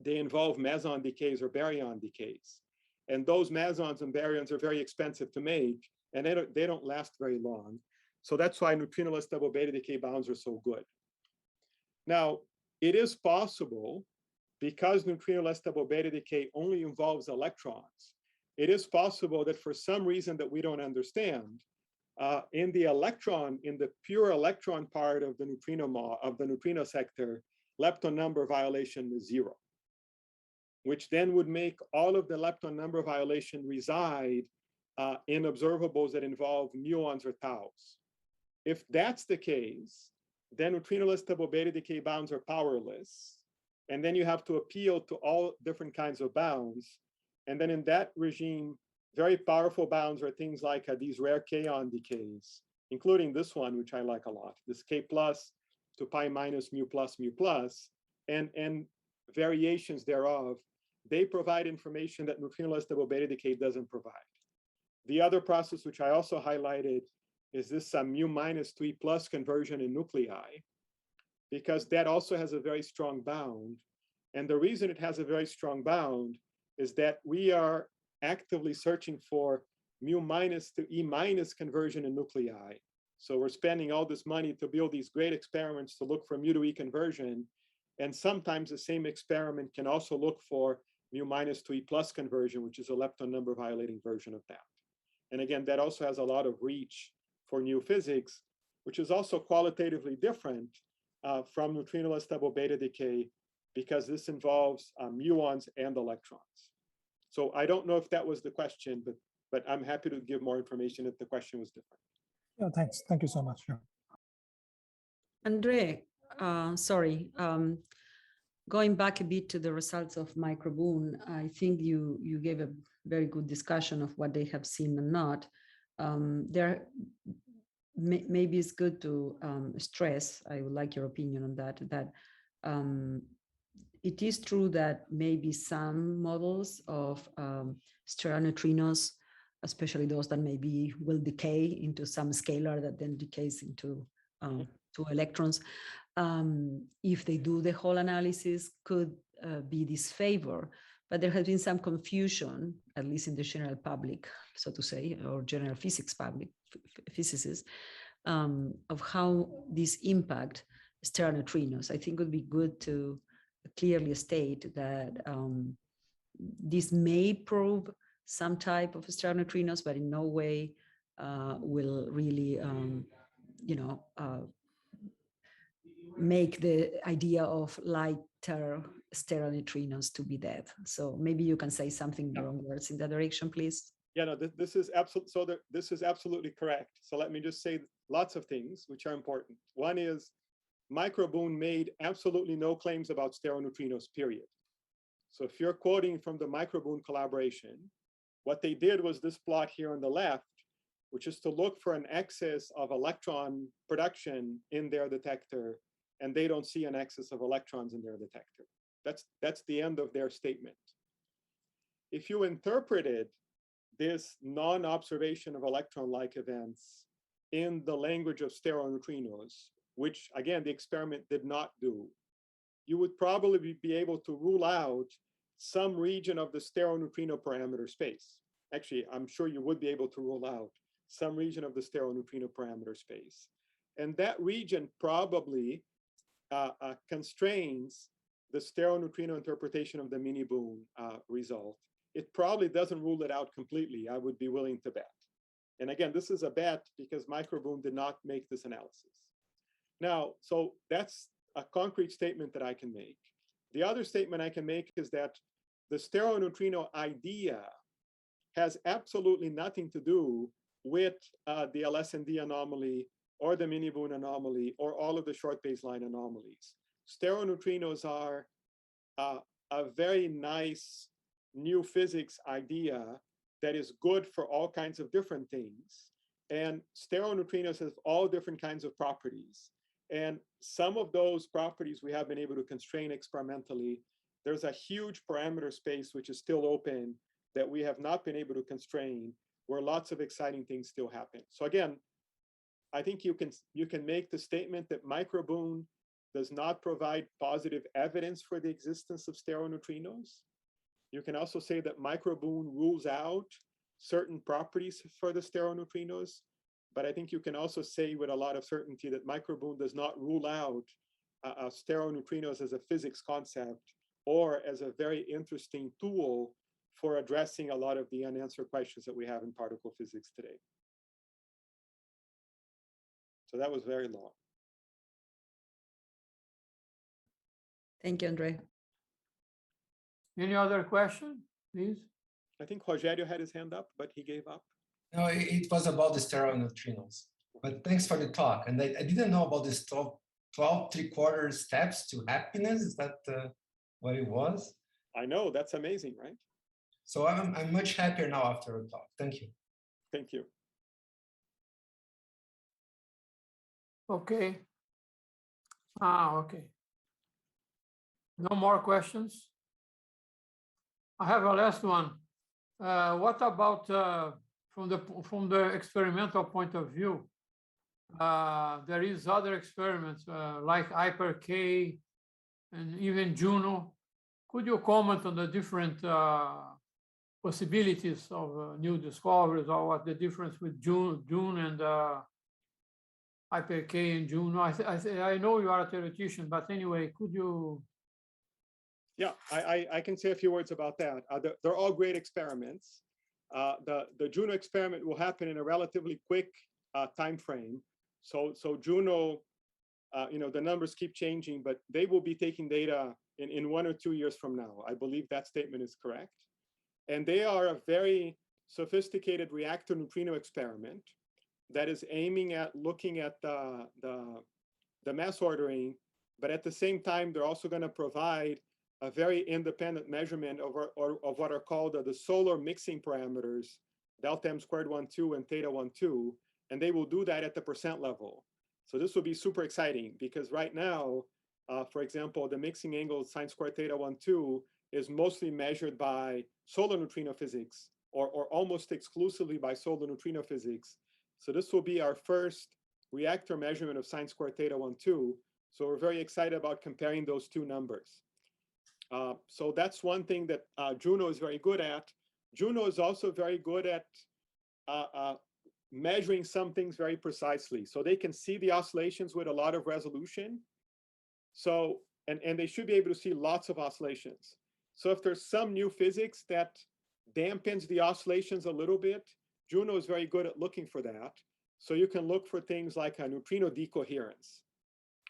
they involve meson decays or baryon decays. And those mesons and baryons are very expensive to make, and they don't last very long. So that's why neutrinoless double beta decay bounds are so good. Now, it is possible, because neutrinoless double beta decay only involves electrons, it is possible that for some reason that we don't understand, in the pure electron part of the neutrino sector, lepton number violation is zero, which then would make all of the lepton number violation reside in observables that involve muons or taus. If that's the case, then neutrinoless double beta decay bounds are powerless. And then you have to appeal to all different kinds of bounds. And then in that regime, very powerful bounds are things like these rare kaon decays, including this one, which I like a lot, this K plus to pi minus mu plus, and variations thereof. They provide information that neutrinoless double beta decay doesn't provide. The other process, which I also highlighted, is this mu minus to E plus conversion in nuclei, because that also has a very strong bound. And the reason it has a very strong bound is that we are actively searching for mu minus to E minus conversion in nuclei. So we're spending all this money to build these great experiments to look for mu to E conversion. And sometimes the same experiment can also look for mu minus to E plus conversion, which is a lepton number violating version of that. And again, that also has a lot of reach for new physics, which is also qualitatively different from neutrinoless double beta decay, because this involves muons and electrons. So I don't know if that was the question, but I'm happy to give more information if the question was different. Yeah, thanks. Thank you so much. Yeah. Andre, sorry, going back a bit to the results of microboon, I think you gave a very good discussion of what they have seen and not. Maybe it's good to stress, I would like your opinion on that, it is true that maybe some models of stellar neutrinos especially those that maybe will decay into some scalar that then decays into two electrons. If they do the whole analysis, could be disfavor. But there has been some confusion, at least in the general public, so to say, or general physics public, physicists, of how these impact stellar neutrinos. I think it would be good to clearly state that this may prove some type of stellar neutrinos, but in no way will really, make the idea of lighter stellar neutrinos to be dead. So maybe you can say something in your own words in that direction, please. Yeah, no, this is absolutely, so this is absolutely correct. So let me just say lots of things which are important. One is Microboon made absolutely no claims about stellar neutrinos, period. So if you're quoting from the Microboon collaboration, what they did was this plot here on the left, which is to look for an excess of electron production in their detector, and they don't see an excess of electrons in their detector. That's the end of their statement. If you interpreted this non-observation of electron-like events in the language of stellar neutrinos, which again, the experiment did not do, you would probably be able to rule out some region of the stellar neutrino parameter space. Actually, I'm sure you would be able to rule out some region of the stellar neutrino parameter space. And that region probably constrains the stellar neutrino interpretation of the mini-boon result. It probably doesn't rule it out completely, I would be willing to bet. And again, this is a bet because Microboon did not make this analysis. Now, so that's a concrete statement that I can make. The other statement I can make is that the stellar neutrino idea has absolutely nothing to do with the LSND anomaly or the mini-boon anomaly or all of the short baseline anomalies. Stellar neutrinos are a very nice new physics idea that is good for all kinds of different things. And stellar neutrinos have all different kinds of properties. And some of those properties we have been able to constrain experimentally. There's a huge parameter space which is still open that we have not been able to constrain, where lots of exciting things still happen. So again, I think you can make the statement that Microboon does not provide positive evidence for the existence of stellar neutrinos. You can also say that Microboon rules out certain properties for the stellar neutrinos. But I think you can also say with a lot of certainty that Microboon does not rule out stellar neutrinos as a physics concept or as a very interesting tool for addressing a lot of the unanswered questions that we have in particle physics today. So that was very long. Thank you, Andre. Any other question, please? I think Rogério had his hand up, but he gave up. No, it was about the stellar neutrinos. But thanks for the talk. And I didn't know about this 12 3/4 steps to happiness. Is that what it was? I know, that's amazing, right? So I'm much happier now after the talk. Thank you. Thank you. Okay. Okay. No more questions? I have a last one. What about from the experimental point of view? There is other experiments like Hyper-K and even Juno. Could you comment on the different possibilities of new discoveries, or what the difference with Dune and Hyper-K and Juno? I know you are a theoretician, but anyway, could you? Yeah, I can say a few words about that. They're all great experiments. The Juno experiment will happen in a relatively quick time frame. So Juno, the numbers keep changing, but they will be taking data in 1 or 2 years from now. I believe that statement is correct. And they are a very sophisticated reactor neutrino experiment that is aiming at looking at the mass ordering, but at the same time, they're also going to provide a very independent measurement of what are called the solar mixing parameters, delta m squared 1,2 and theta 1,2, and they will do that at the percent level. So this will be super exciting because right now, for example, the mixing angle sine squared theta 1,2 is mostly measured by solar neutrino physics, or almost exclusively by solar neutrino physics. So this will be our first reactor measurement of sine squared theta 1, 2. So we're very excited about comparing those two numbers. So that's one thing that Juno is very good at. Juno is also very good at measuring some things very precisely. So they can see the oscillations with a lot of resolution. So, and they should be able to see lots of oscillations. So if there's some new physics that dampens the oscillations a little bit, Juno is very good at looking for that. So you can look for things like a neutrino decoherence,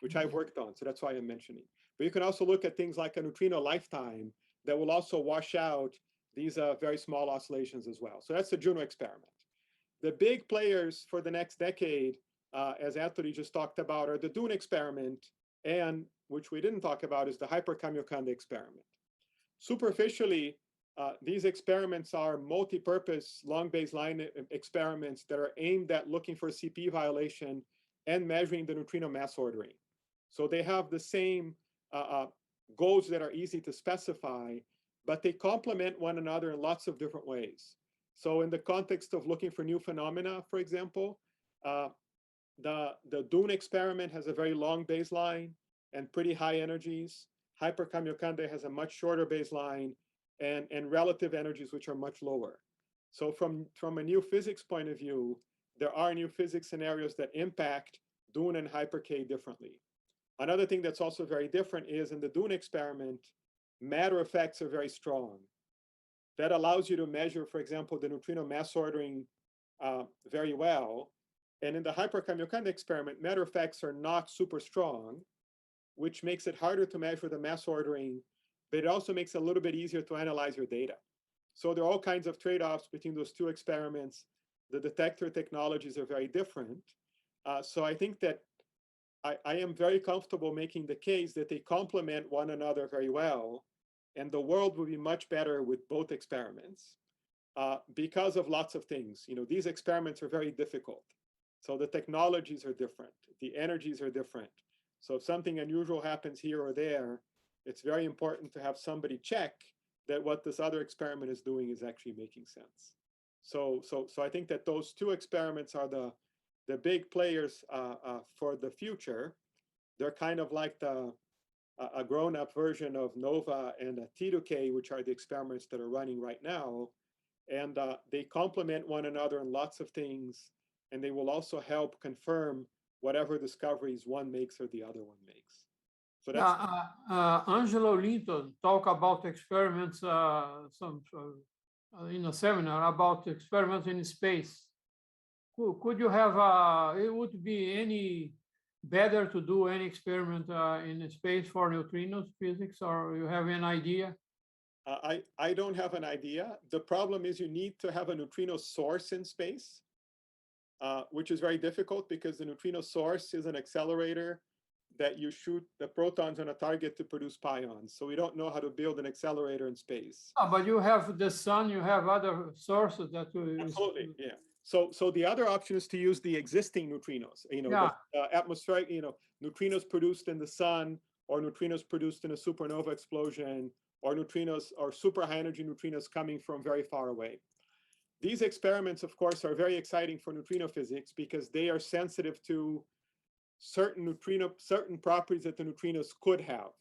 which I've worked on. So that's why I'm mentioning. But you can also look at things like a neutrino lifetime that will also wash out these very small oscillations as well. So that's the Juno experiment. The big players for the next decade, as Anthony just talked about, are the Dune experiment, and which we didn't talk about is the Hyperkamiokande experiment. Superficially, these experiments are multi-purpose long baseline experiments that are aimed at looking for CP violation and measuring the neutrino mass ordering. So they have the same goals that are easy to specify, but they complement one another in lots of different ways. So in the context of looking for new phenomena, for example, the Dune experiment has a very long baseline and pretty high energies. Hyperkamiokande has a much shorter baseline and relative energies which are much lower. So from a new physics point of view, there are new physics scenarios that impact Dune and Hyper-K differently. Another thing that's also very different is in the Dune experiment, matter effects are very strong. That allows you to measure, for example, the neutrino mass ordering very well. And in the Hyperkamiokande experiment, matter effects are not super strong, which makes it harder to measure the mass ordering, but it also makes it a little bit easier to analyze your data. So there are all kinds of trade-offs between those two experiments. The detector technologies are very different. So I think that I am very comfortable making the case that they complement one another very well, and the world will be much better with both experiments because of lots of things. You know, these experiments are very difficult. So the technologies are different. The energies are different. So if something unusual happens here or there, it's very important to have somebody check that what this other experiment is doing is actually making sense. So I think that those two experiments are the big players for the future. They're kind of like a grown-up version of NOVA and T2K, which are the experiments that are running right now. And they complement one another in lots of things. And they will also help confirm whatever discoveries one makes or the other one makes. So that's Angelo Linton talk about experiments in a seminar about experiments in space. Could you have, it would be any better to do any experiment in space for neutrinos physics, or you have an idea? I don't have an idea. The problem is you need to have a neutrino source in space, which is very difficult because the neutrino source is an accelerator that you shoot the protons on a target to produce pions. So we don't know how to build an accelerator in space. But you have the sun, you have other sources that absolutely, yeah. So the other option is to use the existing neutrinos, you know, yeah. The atmospheric, you know, neutrinos produced in the sun, or neutrinos produced in a supernova explosion, or neutrinos or super high energy neutrinos coming from very far away. These experiments, of course, are very exciting for neutrino physics because they are sensitive to certain properties that the neutrinos could have.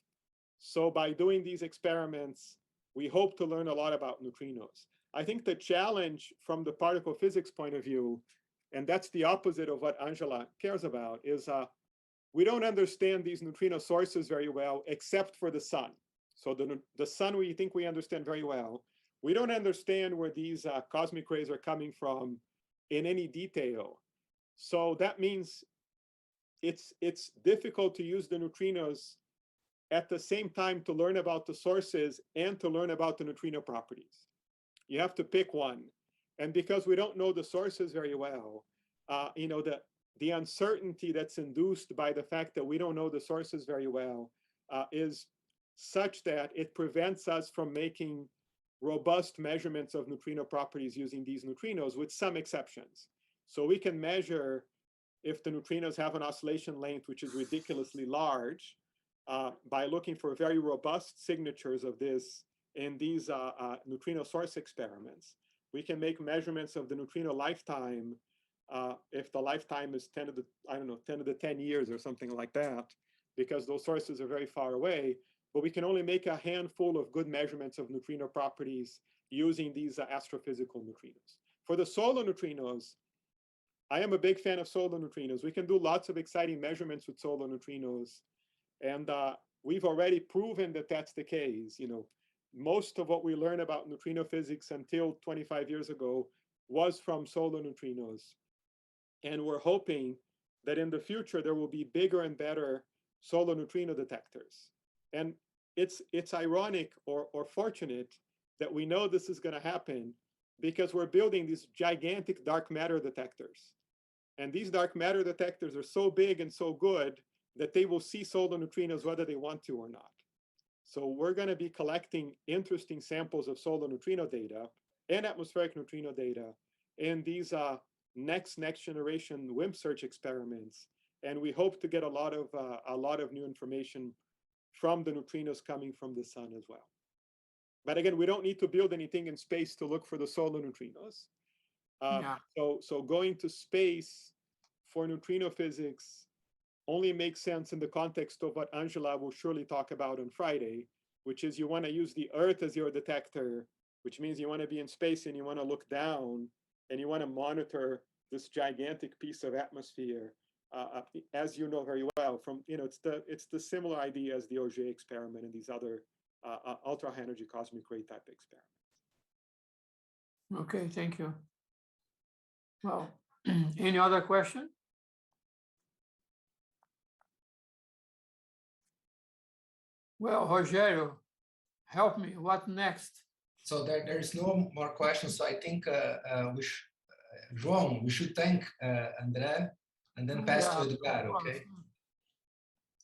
So by doing these experiments, we hope to learn a lot about neutrinos. I think the challenge from the particle physics point of view, and that's the opposite of what Angela cares about, is we don't understand these neutrino sources very well, except for the sun. So the sun we think we understand very well. We don't understand where these cosmic rays are coming from in any detail. So that means it's difficult to use the neutrinos at the same time to learn about the sources and to learn about the neutrino properties. You have to pick one. And because we don't know the sources very well, you know, the uncertainty that's induced by the fact that we don't know the sources very well is such that it prevents us from making robust measurements of neutrino properties using these neutrinos, with some exceptions. So we can measure if the neutrinos have an oscillation length which is ridiculously large by looking for very robust signatures of this in these neutrino source experiments. we can make measurements of the neutrino lifetime if the lifetime is 10 to the, I don't know, 10 to the 10 years or something like that, because those sources are very far away. But we can only make a handful of good measurements of neutrino properties using these astrophysical neutrinos. For the solar neutrinos, I am a big fan of solar neutrinos. We can do lots of exciting measurements with solar neutrinos. And we've already proven that that's the case. You know, most of what we learned about neutrino physics until 25 years ago was from solar neutrinos. And we're hoping that in the future, there will be bigger and better solar neutrino detectors. And it's ironic or fortunate that we know this is going to happen, because we're building these gigantic dark matter detectors. And these dark matter detectors are so big and so good that they will see solar neutrinos whether they want to or not. So we're going to be collecting interesting samples of solar neutrino data and atmospheric neutrino data in these next generation WIMP search experiments. And we hope to get a lot of new information from the neutrinos coming from the sun as well. But again, we don't need to build anything in space to look for the solar neutrinos. So going to space for neutrino physics only makes sense in the context of what Angela will surely talk about on Friday, which is you want to use the Earth as your detector, which means you want to be in space and you want to look down and you want to monitor this gigantic piece of atmosphere, as you know very well. From it's the similar idea as the Auger experiment and these other ultra high energy cosmic ray type experiments. Okay, thank you. Well, any other question? Well, Rogério, help me. What next? So there is no more questions. So I think João, we should thank André and then pass to Eduardo, okay?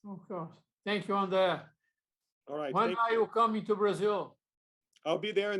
Of course. Thank you, André. All right. When are you coming to Brazil? I'll be there in